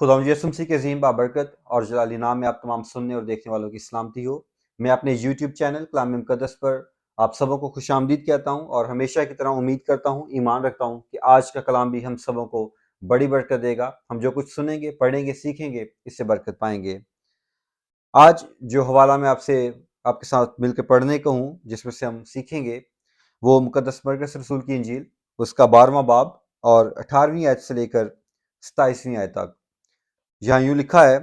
खुदावंद यीशु मसीह के अजीम बाबरकत और जलाली नाम में आप तमाम सुनने और देखने वालों की सलामती हो। मैं अपने यूट्यूब चैनल कलाम मुक़द्दस पर आप सबों को खुशामदीद कहता हूँ और हमेशा की तरह उम्मीद करता हूँ, ईमान रखता हूँ कि आज का कलाम भी हम सबों को बड़ी बरकत देगा। हम जो कुछ सुनेंगे, पढ़ेंगे, सीखेंगे, इससे बरकत पाएंगे। आज जो हवाला मैं आपके साथ मिलकर पढ़ने को हूँ, जिसमें से हम सीखेंगे, वो मुक़द्दस मरकस रसूल की इंजील उसका 12वां बाब और 18वीं आयत से लेकर 27वीं आयत तक। यहाँ यूं लिखा है,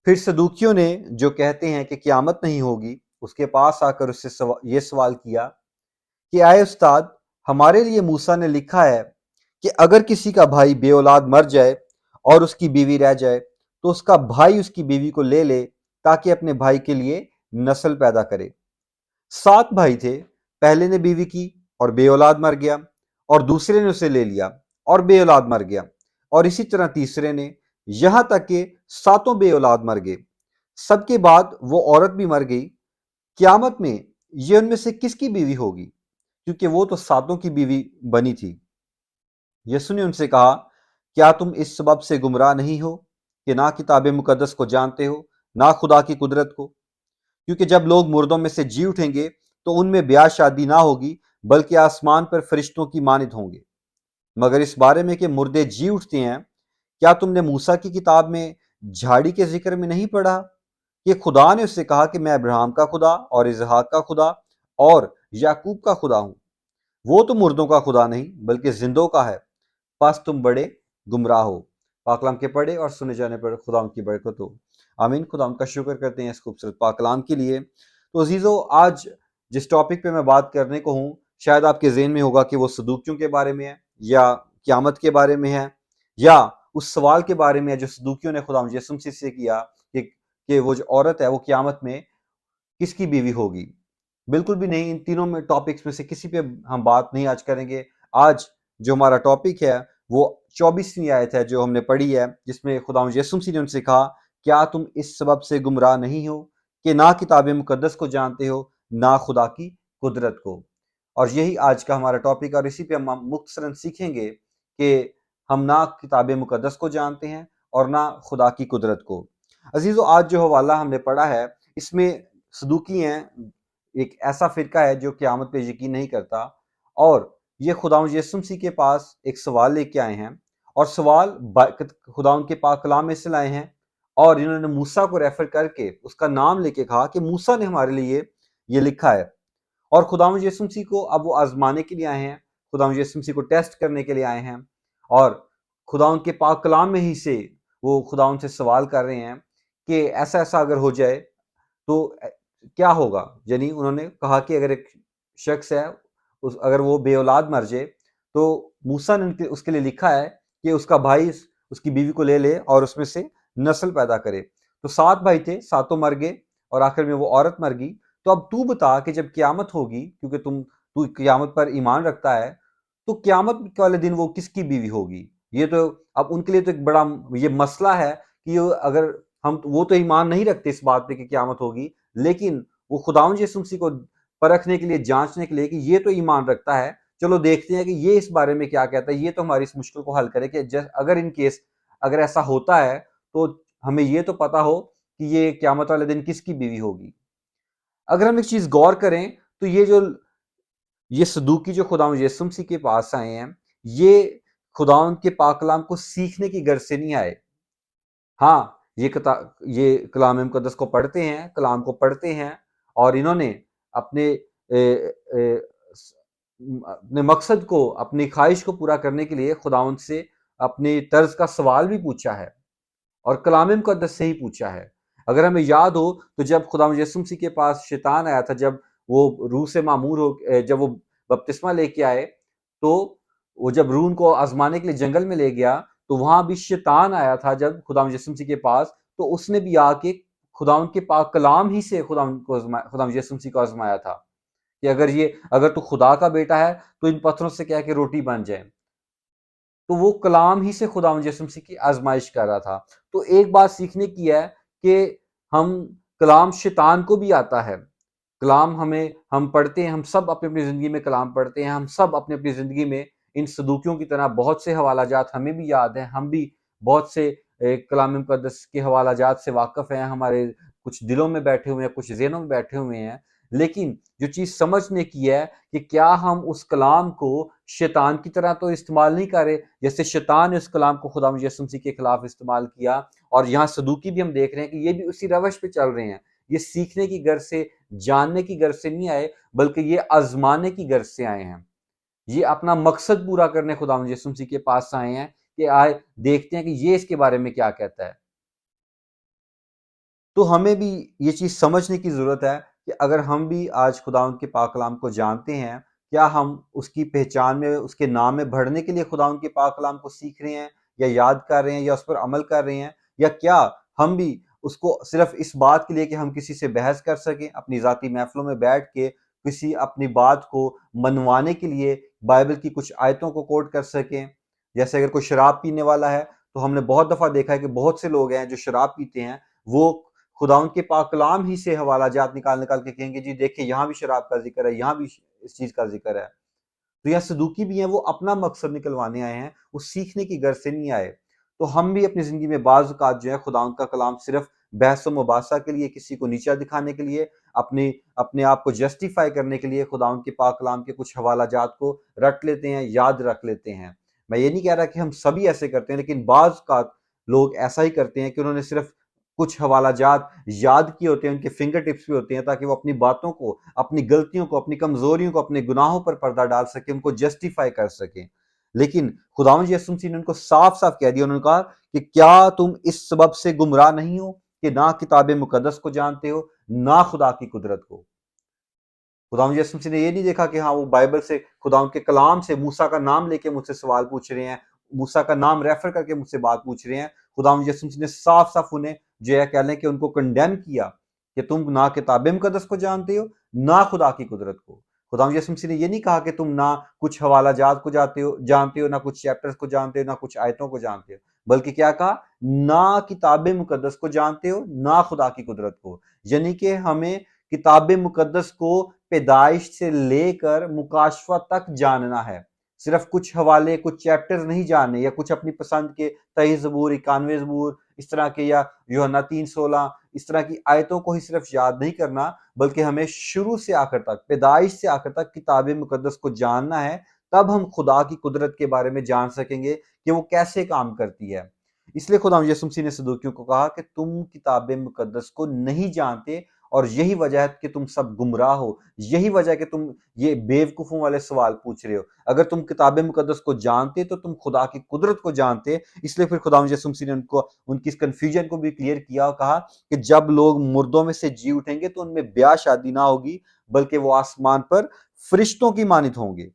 फिर सदूकियों ने जो कहते हैं कि क़यामत नहीं होगी उसके पास आकर उससे ये सवाल किया कि आए उस्ताद, हमारे लिए मूसा ने लिखा है कि अगर किसी का भाई बे औलाद मर जाए और उसकी बीवी रह जाए तो उसका भाई उसकी बीवी को ले ले ताकि अपने भाई के लिए नस्ल पैदा करे। 7 भाई थे, पहले ने बीवी की और बे औलाद मर गया, और दूसरे ने उसे ले लिया और बे औलाद मर गया, और इसी तरह तीसरे ने, यहां तक कि 7 बे औलाद मर गए। सबके बाद वो औरत भी मर गई। क़यामत में ये उनमें से किसकी बीवी होगी, क्योंकि वो तो 7 की बीवी बनी थी। यीशु ने उनसे कहा, क्या तुम इस सबब से गुमराह नहीं हो कि ना किताब मुकद्दस को जानते हो, ना खुदा की कुदरत को? क्योंकि जब लोग मुर्दों में से जी उठेंगे तो उनमें ब्याह शादी ना होगी, बल्कि आसमान पर फरिश्तों की मानित होंगे। मगर इस बारे में कि मुर्दे जी उठते हैं, क्या तुमने मूसा की किताब में झाड़ी के जिक्र में नहीं पढ़ा कि खुदा ने उससे कहा कि मैं अब्राहम का खुदा और इसहाक का खुदा और याकूब का खुदा हूं। वो तो मुर्दों का खुदा नहीं बल्कि जिंदों का है। बस तुम बड़े गुमराह हो। पाकलाम के पढ़े और सुने जाने पर खुदा की बरकत हो। आमीन। खुदा का शुक्र करते हैं इस खूबसूरत पाकलाम के लिए। तो अजीजों, आज जिस टॉपिक पे मैं बात करने को हूँ, शायद आपके ज़हन में होगा कि वो सदूकियों के बारे में है, या क़यामत के बारे में है, या उस सवाल के बारे में है जो सदूकियों ने खुदा यीशु मसीह से किया कि वो जो औरत है वो क़यामत में किसकी बीवी होगी। बिल्कुल भी नहीं, इन तीनों में टॉपिक्स में से किसी पे हम बात नहीं आज करेंगे। आज जो हमारा टॉपिक है वो 24वीं आयत है जो हमने पढ़ी है, जिसमें खुदा यीशु मसीह ने उनसे कहा, क्या तुम इस सबब से गुमराह नहीं हो कि ना किताब मुकद्दस को जानते हो, ना खुदा की कुदरत को? और यही आज का हमारा टॉपिक, और इसी पे हम मुख्तसरन सीखेंगे कि हम ना किताब मुकद्दस को जानते हैं और ना खुदा की कुदरत को। अजीजों, आज जो हवाला हमने पढ़ा है, इसमें सदूकी हैं, एक ऐसा फिरका है जो क़यामत पे यकीन नहीं करता, और ये खुदावंद यीशु मसीह के पास एक सवाल लेके आए हैं, और सवाल खुदावंद के पाक कलाम में से लाए हैं, और इन्होंने मूसा को रेफर करके उसका नाम लेके कहा कि मूसा ने हमारे लिए ये लिखा है। और खुदावंद यीशु मसीह को अब वो आजमाने के लिए आए हैं, खुदावंद यीशु मसीह को टेस्ट करने के लिए आए हैं, और खुदावंद के पाक कलाम में ही से वो खुदावंद से सवाल कर रहे हैं कि ऐसा ऐसा अगर हो जाए तो क्या होगा। यानी उन्होंने कहा कि अगर एक शख्स है, अगर वो बे औलाद मर जाए, तो मूसा ने उसके लिए लिखा है कि उसका भाई उसकी बीवी को ले ले और उसमें से नस्ल पैदा करे। तो 7 भाई थे, 7 मर गए और आखिर में वो औरत मर गई। तो अब तू बता कि जब क़यामत होगी, क्योंकि तू क़यामत पर ईमान रखता है, तो क़यामत वाले दिन वो किसकी बीवी होगी? ये तो अब उनके लिए तो एक बड़ा ये मसला है कि अगर हम वो तो ईमान नहीं रखते इस बात पे कि क़यामत होगी, लेकिन वो खुदावंद यीशु मसीह को परखने के लिए, जांचने के लिए कि ये तो ईमान रखता है, चलो देखते हैं कि ये इस बारे में क्या कहता है, ये तो हमारी इस मुश्किल को हल करे कि अगर इन केस अगर ऐसा होता है तो हमें ये तो पता हो कि ये क़यामत वाले दिन किसकी बीवी होगी। अगर हम एक चीज गौर करें तो ये सदूकी जो खुदावंद यीशु मसीह के पास आए हैं, ये खुदावंद के पाक कलाम को सीखने की गर्ज से नहीं आए। हाँ, ये कलाम मुकद्दस को पढ़ते हैं, कलाम को पढ़ते हैं, और इन्होंने अपने अपने मकसद को, अपनी ख्वाहिश को पूरा करने के लिए खुदावंद से अपने तर्ज का सवाल भी पूछा है, और कलाम मुकद्दस से ही पूछा है। अगर हमें याद हो तो जब खुदावंद यीशु मसीह के पास शैतान आया था, जब वो रूह से मामूर हो, जब वो बपतिस्मा लेके आए, तो वो जब रूह उनको आजमाने के लिए जंगल में ले गया, तो वहां भी शैतान आया था जब खुदावंद यीशु मसीह के पास, तो उसने भी आके खुदावंद के पाक कलाम ही से खुदावंद यीशु मसीह को आजमाया था कि अगर तू खुदा का बेटा है तो इन पत्थरों से कह के रोटी बन जाए। तो वो कलाम ही से खुदावंद यीशु मसीह की आजमाइश कर रहा था। तो एक बात सीखने की है कि हम कलाम शैतान को भी आता है। कलाम हम पढ़ते हैं, हम सब अपनी अपनी जिंदगी में कलाम पढ़ते हैं, हम सब अपनी अपनी जिंदगी में इन सदूकियों की तरह बहुत से हवाला जात हमें भी याद है, हम भी बहुत से कलाम मुक़द्दस के हवाला जात से वाक़फ़ हैं, हमारे कुछ दिलों में बैठे हुए हैं, कुछ ज़हनों में बैठे हुए हैं। लेकिन जो चीज़ समझने की है कि क्या हम उस कलाम को शैतान की तरह तो इस्तेमाल नहीं कर रहे, जैसे शैतान ने उस कलाम को खुदा यीशु मसीह के खिलाफ इस्तेमाल किया। और यहाँ सदूकी भी हम देख रहे हैं कि ये भी उसी रवश पे चल रहे हैं। ये सीखने की गर्ज से, जानने की गर्ज से नहीं आए, बल्कि ये आज़माने की गर्ज से आए हैं। ये अपना मकसद पूरा करने खुदा यीशु मसीह के पास आए हैं कि आए देखते हैं कि ये इसके बारे में क्या कहता है। तो हमें भी ये चीज़ समझने की ज़रूरत है कि अगर हम भी आज खुदावंद के पाक कलाम को जानते हैं, क्या हम उसकी पहचान में, उसके नाम में बढ़ने के लिए खुदावंद के पाक कलाम को सीख रहे हैं, या याद कर रहे हैं, या उस पर अमल कर रहे हैं, या क्या हम भी उसको सिर्फ इस बात के लिए कि हम किसी से बहस कर सकें, अपनी ज़ाती महफ़िलों में बैठ के किसी अपनी बात को मनवाने के लिए बाइबल की कुछ आयतों को कोट कर सकें। जैसे अगर कोई शराब पीने वाला है, तो हमने बहुत दफ़ा देखा है कि बहुत से लोग हैं जो शराब पीते हैं, वो खुदावंद के पाक कलाम ही से हवाला जात निकाल निकाल के कहेंगे जी देखिए यहाँ भी शराब का जिक्र है, यहाँ भी इस चीज का जिक्र है। तो यह सदूकी भी हैं, वो अपना मकसद निकलवाने आए हैं, वो सीखने की गर्ज से नहीं आए। तो हम भी अपनी जिंदगी में बाज़ औक़ात जो है खुदावंद का कलाम सिर्फ बहस व मुबासा के लिए, किसी को नीचा दिखाने के लिए, अपने अपने आप को जस्टिफाई करने के लिए खुदावंद के पाक कलाम के कुछ हवाला जात को रट लेते हैं, याद रख लेते हैं। मैं ये नहीं कह रहा कि हम सभी ऐसे करते हैं, लेकिन बाज़ औक़ात लोग ऐसा ही करते हैं कि उन्होंने सिर्फ कुछ हवाला जात याद किए होते हैं, उनके फिंगर टिप्स पे होते हैं, ताकि वो अपनी बातों को, अपनी गलतियों को, अपनी कमजोरियों को, अपने गुनाहों पर पर्दा डाल सके, उनको जस्टिफाई कर सके। लेकिन खुदावंद यीशु मसीह ने उनको साफ साफ कह दिया, उन्होंने कहा कि क्या तुम इस सबब से गुमराह नहीं हो कि ना किताब मुकद्दस को जानते हो, ना खुदा की कुदरत को। खुदावंद यीशु मसीह ने ये नहीं देखा कि हाँ वो बाइबल से, खुदावंद के कलाम से मूसा का नाम लेके मुझसे सवाल पूछ रहे हैं, मूसा का नाम रेफर करके मुझसे बात पूछ रहे हैं। खुदावंद यीशु मसीह ने साफ साफ उन्हें जो है कह लें कि उनको कंडेम किया कि तुम ना किताब मुकद्दस को जानते हो, ना खुदा की कुदरत को। खुदावंद यीशु मसीह ने ये नहीं कहा कि तुम ना कुछ हवाला जात को जानते हो, ना कुछ चैप्टर्स को जानते हो, ना कुछ आयतों को जानते हो, बल्कि क्या कहा, ना किताब मुकद्दस को जानते हो, ना खुदा की कुदरत को। यानी कि हमें किताब मुकद्दस को पैदाइश से लेकर मुकाशवा तक जानना है। सिर्फ कुछ हवाले, कुछ चैप्टर्स नहीं जानने, या कुछ अपनी पसंद के 23 ज़बूर, 91 ज़बूर इस तरह के, या यूहन्ना 3:16 इस तरह की आयतों को ही सिर्फ याद नहीं करना, बल्कि हमें शुरू से आखिर तक, पैदाइश से आखिर तक किताब मुकद्दस को जानना है। तब हम खुदा की कुदरत के बारे में जान सकेंगे कि वो कैसे काम करती है। इसलिए खुदा यीशु मसीह ने सदूकियों को कहा कि तुम किताब मुकद्दस को नहीं जानते, और यही वजह है कि तुम सब गुमराह हो, यही वजह है कि तुम ये बेवकूफों वाले सवाल पूछ रहे हो। अगर तुम किताब मुकद्दस को जानते तो तुम खुदा की कुदरत को जानते। इसलिए फिर खुदा यीशु मसीह ने उनको, उनकी इस कंफ्यूजन को भी क्लियर किया और कहा कि जब लोग मुर्दों में से जी उठेंगे तो उनमें ब्याह शादी ना होगी, बल्कि वो आसमान पर फरिश्तों की मानित होंगे।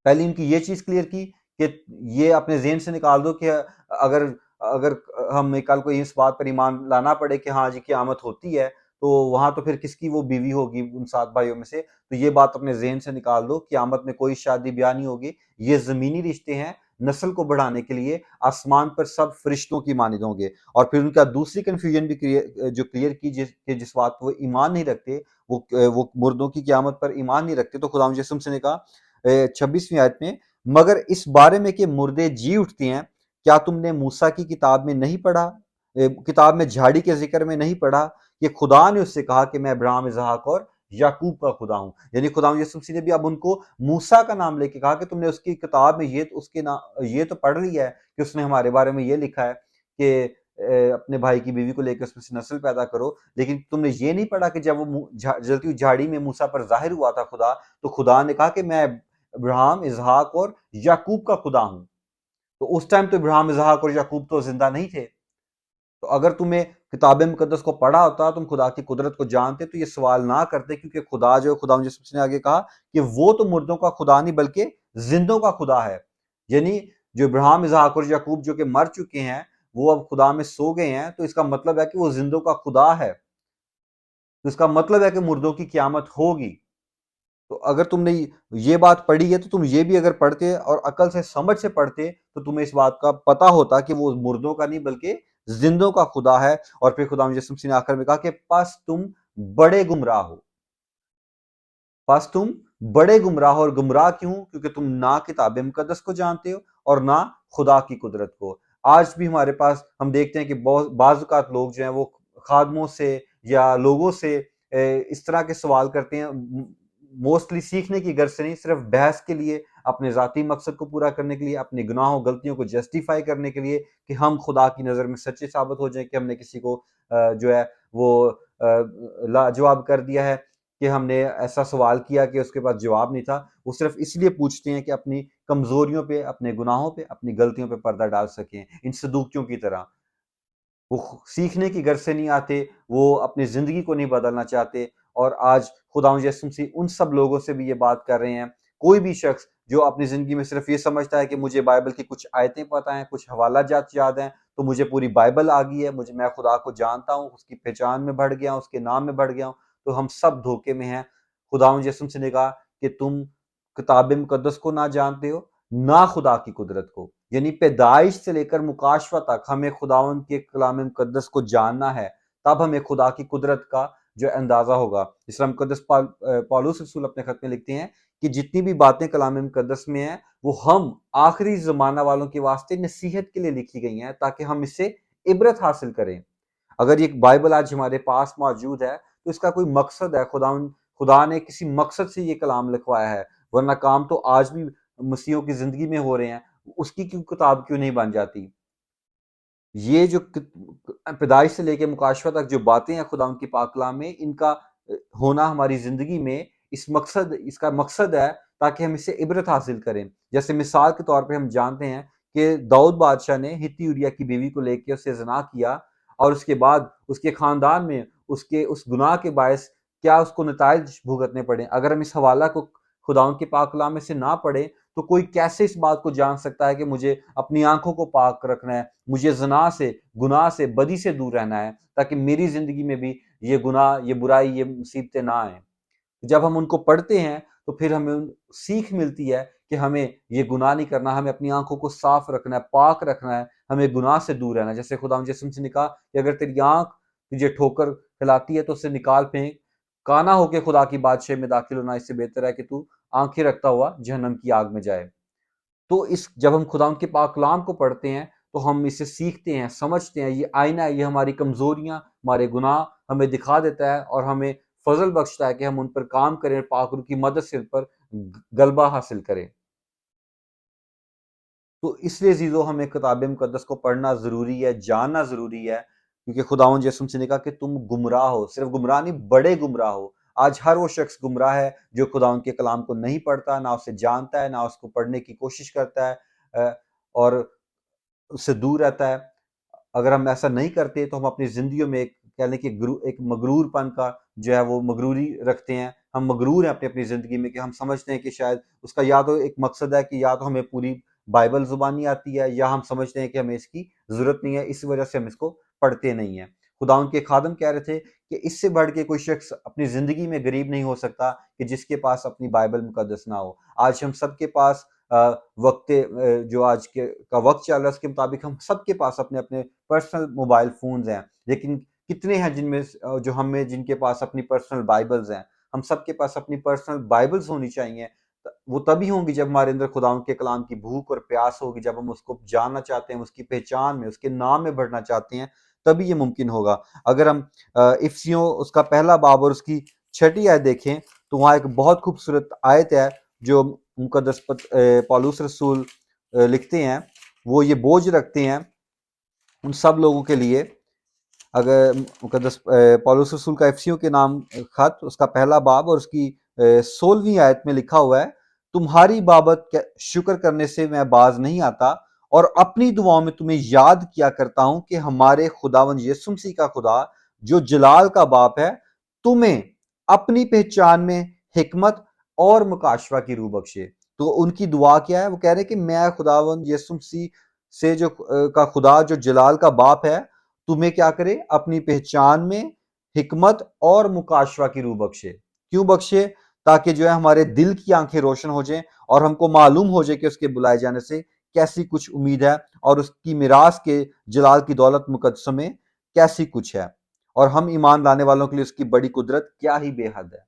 पहले इनकी ये चीज क्लियर की कि ये अपने ज़हन से निकाल दो कि अगर अगर हमें कल को इस बात पर ईमान लाना पड़े कि हाँ जी क़यामत होती है, तो वहां तो फिर किसकी वो बीवी होगी उन 7 भाइयों में से। तो ये बात अपने ज़हन से निकाल दो, क़यामत में कोई शादी ब्याह नहीं होगी, ये ज़मीनी रिश्ते हैं, नस्ल को बढ़ाने के लिए आसमान पर सब फरिश्तों की मानित होंगे। और फिर उनका दूसरी कंफ्यूजन भी क्लियर की, जिस बात को वो ईमान नहीं रखते, वो मुर्दों की क़यामत पर ईमान नहीं रखते। तो खुदा यीशु मसीह ने कहा 26वीं आयत में, मगर इस बारे में कि मुर्दे जी उठते हैं, क्या तुमने मूसा की किताब में नहीं पढ़ा, किताब में झाड़ी के जिक्र में नहीं पढ़ा कि खुदा ने उससे कहा कि मैं अब्राहम, इसहाक और याकूब का खुदा हूं। यानी खुदा यीशु मसीह ने भी अब उनको मूसा का नाम लेके कहा कि तुमने उसकी किताब में ये तो पढ़ लिया है कि उसने हमारे बारे में ये लिखा है कि अपने भाई की बीवी को लेकर उसमें से नस्ल पैदा करो, लेकिन तुमने ये नहीं पढ़ा कि जब वो जलती हुई झाड़ी में मूसा पर जाहिर हुआ था खुदा, तो खुदा ने कहा कि मैं अब्राहम, इसहाक और याकूब का खुदा हूं। तो उस टाइम तो अब्राहम, इसहाक और याकूब तो जिंदा नहीं थे। तो अगर तुम्हें किताब मुकद्दस को पढ़ा होता, तुम खुदा की कुदरत को जानते, तो ये सवाल ना करते, क्योंकि खुदा जो, खुदा ने आगे कहा कि वो तो मुर्दों का खुदा नहीं बल्कि जिंदों का खुदा है। यानी जो अब्राहम, इसहाक और याकूब जो कि मर चुके हैं, वो अब खुदा में सो गए हैं, तो इसका मतलब है कि वो जिंदों का खुदा है। तो इसका मतलब है कि मुर्दों की क़यामत होगी। तो अगर तुमने ये बात पढ़ी है, तो तुम ये भी अगर पढ़ते और अकल से, समझ से पढ़ते, तो तुम्हें इस बात का पता होता कि वो मुर्दों का नहीं बल्कि जिंदों का खुदा है। और फिर खुदा यीशु मसीह ने आखिर में कहा कि बस तुम बड़े गुमराह हो, बस तुम बड़े गुमराह हो। और गुमराह क्यों? क्योंकि तुम ना किताब मुकद्दस को जानते हो और ना खुदा की कुदरत को। آج بھی ہمارے پاس ہم دیکھتے ہیں کہ بعض اوقات لوگ جو ہیں وہ خادموں سے یا لوگوں سے اس طرح کے سوال کرتے ہیں، موسٹلی سیکھنے کی غرض سے نہیں، صرف بحث کے لیے، اپنے ذاتی مقصد کو پورا کرنے کے لیے، اپنے گناہوں غلطیوں کو جسٹیفائی کرنے کے لیے، کہ ہم خدا کی نظر میں سچے ثابت ہو جائیں کہ ہم نے کسی کو جو ہے وہ لاجواب کر دیا ہے، کہ ہم نے ایسا سوال کیا کہ اس کے پاس جواب نہیں تھا۔ وہ صرف اس لیے پوچھتے ہیں کہ اپنی کمزوریوں پہ، اپنے گناہوں پہ، اپنی غلطیوں پہ پردہ ڈال سکیں، ان صدوقیوں کی طرح۔ وہ سیکھنے کی غرض سے نہیں آتے، وہ اپنی زندگی کو نہیں بدلنا چاہتے۔ اور آج خداوند یسوع مسیح ان سب لوگوں سے بھی یہ بات کر رہے ہیں۔ کوئی بھی شخص جو اپنی زندگی میں صرف یہ سمجھتا ہے کہ مجھے بائبل کی کچھ آیتیں پتہ ہیں، کچھ حوالہ جات یاد ہیں، تو مجھے پوری بائبل آ گئی ہے، میں خدا کو جانتا ہوں، اس کی پہچان میں بڑھ گیا ہوں، اس کے نام میں بڑھ گیا ہوں، تو ہم سب دھوکے میں ہیں۔ خداوند یسوع مسیح نے کہا کہ تم کتاب مقدس کو نہ جانتے ہو، نہ خدا کی قدرت کو۔ یعنی پیدائش سے لے کر مکاشفہ تک ہمیں خداوند کے کلام مقدس کو جاننا ہے، تب ہمیں خدا کی قدرت کا جو اندازہ ہوگا۔ اس طرح مقدس پالوس رسول اپنے خط میں لکھتے ہیں کہ جتنی بھی باتیں کلام مقدس میں ہیں وہ ہم آخری زمانہ والوں کے واسطے نصیحت کے لیے لکھی گئی ہیں، تاکہ ہم اس سے عبرت حاصل کریں۔ اگر یہ بائبل آج ہمارے پاس موجود ہے تو اس کا کوئی مقصد ہے، خدا نے کسی مقصد سے یہ کلام لکھوایا ہے، ورنہ کام تو آج بھی مسیحوں کی زندگی میں ہو رہے ہیں، اس کی کتاب کیوں نہیں بن جاتی؟ یہ جو پیدائش سے لے کے مکاشفہ تک جو باتیں ہیں خدا ان کی پاک کلام میں، ان کا ہونا ہماری زندگی میں اس کا مقصد ہے تاکہ ہم اس سے عبرت حاصل کریں۔ جیسے مثال کے طور پہ ہم جانتے ہیں کہ داؤد بادشاہ نے ہتی یوریا کی بیوی کو لے کے اس سے زنا کیا، اور اس کے بعد اس کے خاندان میں اس گناہ کے باعث کیا اس کو نتائج بھگتنے پڑے۔ اگر ہم اس حوالہ کو خداوند کے پاک کلام میں سے نہ پڑھیں تو کوئی کیسے اس بات کو جان سکتا ہے کہ مجھے اپنی آنکھوں کو پاک رکھنا ہے، مجھے زنا سے، گناہ سے، بدی سے دور رہنا ہے، تاکہ میری زندگی میں بھی یہ گناہ، یہ برائی، یہ مصیبتیں نہ آئیں۔ جب ہم ان کو پڑھتے ہیں تو پھر ہمیں سیکھ ملتی ہے کہ ہمیں یہ گناہ نہیں کرنا، ہمیں اپنی آنکھوں کو صاف رکھنا ہے، پاک رکھنا ہے، ہمیں گناہ سے دور رہنا ہے۔ جیسے خدا یسوع مسیح نے کہا کہ اگر تیری آنکھ تجھے ٹھوکر کھلاتی ہے تو اسے نکال پھینک، کانا ہو کے خدا کی بادشاہی میں داخل ہونا اس سے بہتر ہے کہ تو آنکھیں رکھتا ہوا جہنم کی آگ میں جائے۔ تو جب ہم خدا کے پاک کلام کو پڑھتے ہیں تو ہم اسے سیکھتے ہیں، سمجھتے ہیں، یہ آئینہ ہے، یہ ہماری کمزوریاں، ہمارے گناہ ہمیں دکھا دیتا ہے اور ہمیں فضل بخشتا ہے کہ ہم ان پر کام کریں، پاک روح کی مدد سے ان پر غلبہ حاصل کریں۔ تو اس لیے عزیزو ہمیں کتاب مقدس کو پڑھنا ضروری ہے، جاننا ضروری ہے، کیونکہ خداوند یسوع مسیح نے کہا کہ تم گمراہ ہو، صرف گمراہ نہیں، بڑے گمراہ ہو۔ آج ہر وہ شخص گمراہ ہے جو خداوند کے کلام کو نہیں پڑھتا، نہ اسے جانتا ہے، نہ اس کو پڑھنے کی کوشش کرتا ہے، اور اس سے دور رہتا ہے۔ اگر ہم ایسا نہیں کرتے تو ہم اپنی زندگیوں میں کہہ لیں کہ ایک مغرور پن کا جو ہے وہ مغروری رکھتے ہیں، ہم مغرور ہیں اپنی زندگی میں، کہ ہم سمجھتے ہیں کہ شاید اس کا یا تو ایک مقصد ہے کہ یا تو ہمیں پوری بائبل زبانی آتی ہے، یا ہم سمجھتے ہیں کہ ہمیں اس کی ضرورت نہیں ہے، اس وجہ سے ہم اس کو پڑھتے نہیں ہیں۔ خدا ان کے خادم کہہ رہے تھے کہ اس سے بڑھ کے کوئی شخص اپنی زندگی میں غریب نہیں ہو سکتا کہ جس کے پاس اپنی بائبل مقدس نہ ہو۔ آج ہم سب کے پاس وقت جو آج کا وقت چل رہا ہے اس کے مطابق ہم سب کے پاس اپنے اپنے پرسنل موبائل فونز ہیں، لیکن کتنے ہیں جن کے پاس اپنی پرسنل بائبلز ہیں؟ ہم سب کے پاس اپنی پرسنل بائبلز ہونی چاہیے۔ وہ تبھی ہوں گی جب ہمارے اندر خداوند کے کلام کی بھوک اور پیاس ہوگی، جب ہم اس کو جاننا چاہتے ہیں، اس کی پہچان میں، اس کے نام میں بڑھنا چاہتے ہیں، تبھی یہ ممکن ہوگا۔ اگر ہم افسیوں اس کا پہلا باب اور اس کی 6 آیت دیکھیں تو وہاں ایک بہت خوبصورت آیت ہے جو مقدس پالوس رسول لکھتے ہیں۔ وہ یہ بوجھ رکھتے ہیں ان سب لوگوں کے لیے۔ اگر مقدس پالوس رسول کا افسیوں کے نام خط اس کا پہلا باب اور اس کی 16ویں آیت میں لکھا ہوا ہے، تمہاری بابت شکر کرنے سے میں باز نہیں آتا، اور اپنی دعاؤں میں تمہیں یاد کیا کرتا ہوں کہ ہمارے خداوند یسوع مسیح کا خدا جو جلال کا باپ ہے تمہیں اپنی پہچان میں حکمت اور مکاشفہ کی روح بخشے۔ تو ان کی دعا کیا ہے؟ وہ کہہ رہے کہ میں خداوند یسوع مسیح سے کا خدا جو جلال کا باپ ہے تمہیں کیا کرے؟ اپنی پہچان میں حکمت اور مکاشفہ کی روح بخشے۔ کیوں بخشے؟ تاکہ جو ہے ہمارے دل کی آنکھیں روشن ہو جائیں اور ہم کو معلوم ہو جائے کہ اس کے بلائے جانے سے کیسی کچھ امید ہے، اور اس کی میراث کے جلال کی دولت مقدسوں میں کیسی کچھ ہے، اور ہم ایمان لانے والوں کے لیے اس کی بڑی قدرت کیا ہی بے حد ہے۔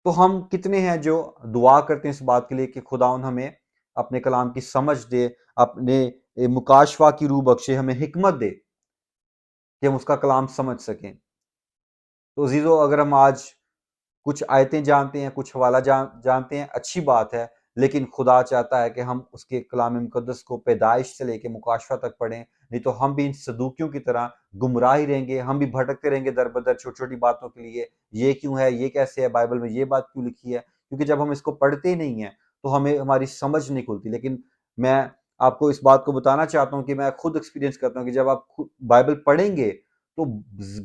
تو ہم کتنے ہیں جو دعا کرتے ہیں اس بات کے لیے کہ خداوند ہمیں اپنے کلام کی سمجھ دے، अपने मुकाशवा की रूह बख्शे, हमें हिकमत दे कि हम उसका कलाम समझ सकें। तो अजीज़ों, अगर हम आज कुछ आयतें जानते हैं, कुछ हवाला जानते हैं, अच्छी बात है, लेकिन खुदा चाहता है कि हम उसके कलाम मुक़द्दस को पैदाइश से लेके मुकाशवा तक पढ़ें, नहीं तो हम भी इन सदूकियों की तरह गुमराह ही रहेंगे, हम भी भटकते रहेंगे दर-बदर छोटी-छोटी बातों के लिए। ये क्यों है, ये कैसे है, बाइबल में ये बात क्यों लिखी है? क्योंकि जब हम इसको पढ़ते ही नहीं हैं, तो हमें हमारी समझ नहीं खुलती। लेकिन मैं आपको इस बात को बताना चाहता हूँ कि मैं खुद एक्सपीरियंस करता हूँ कि जब आप खुद बाइबल पढ़ेंगे, तो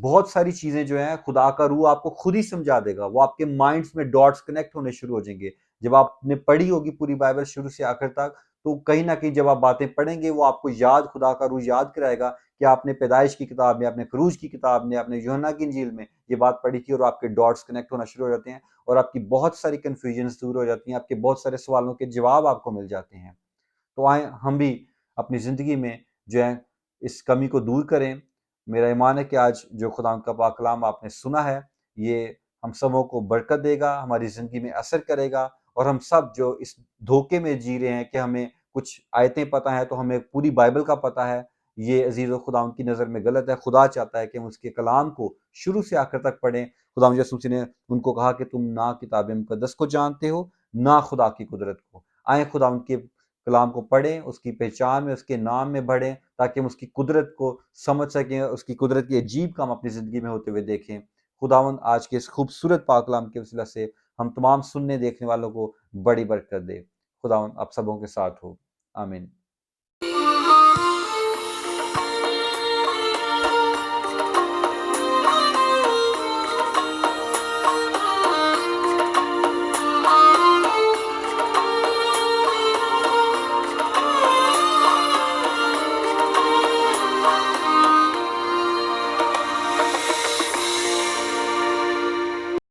बहुत सारी चीजें जो हैं खुदा का रूह आपको खुद ही समझा देगा। वो आपके माइंड्स में डॉट्स कनेक्ट होने शुरू हो जाएंगे। जब आपने पढ़ी होगी पूरी बाइबल शुरू से आखिर तक, तो कहीं ना कहीं जब आप बातें पढ़ेंगे, वो आपको याद, खुदा का रूह याद कराएगा कि आपने पैदाइश की किताब में, आपने खरूज की किताब में, आपने यूहन्ना की इंजील में ये बात पढ़ी थी, और आपके डॉट्स कनेक्ट होना शुरू हो जाते हैं, और आपकी बहुत सारी कंफ्यूजन दूर हो जाती हैं, आपके बहुत सारे सवालों के जवाब आपको मिल जाते हैं। तो आए हम भी अपनी ज़िंदगी में जो है इस कमी को दूर करें। मेरा ईमान है कि आज जो खुदा का पाक कलाम आपने सुना है, ये हम सबों को बरकत देगा, हमारी ज़िंदगी में असर करेगा, और हम सब जो इस धोखे में जी रहे हैं कि हमें कुछ आयतें पता हैं तो हमें पूरी बाइबल का पता है, ये अजीज़ व खुदा उनकी नज़र में गलत है। खुदा चाहता है कि हम उसके कलाम को शुरू से आखिर तक पढ़ें। खुदा यसू मसीह ने उनको कहा कि तुम ना किताब मुक़द्दस को जानते हो, ना खुदा की कुदरत को। आए खुदा उनके कलाम को पढ़ें, उसकी पहचान में, उसके नाम में बढ़ें, ताकि हम उसकी कुदरत को समझ सकें, उसकी कुदरत के अजीब काम अपनी ज़िंदगी में होते हुए देखें। खुदावंद आज के इस खूबसूरत पाक कलाम के वसीला से हम तमाम सुनने देखने वालों को बड़ी बरकत दे। खुदावंद आप सबों के साथ हो। आमीन।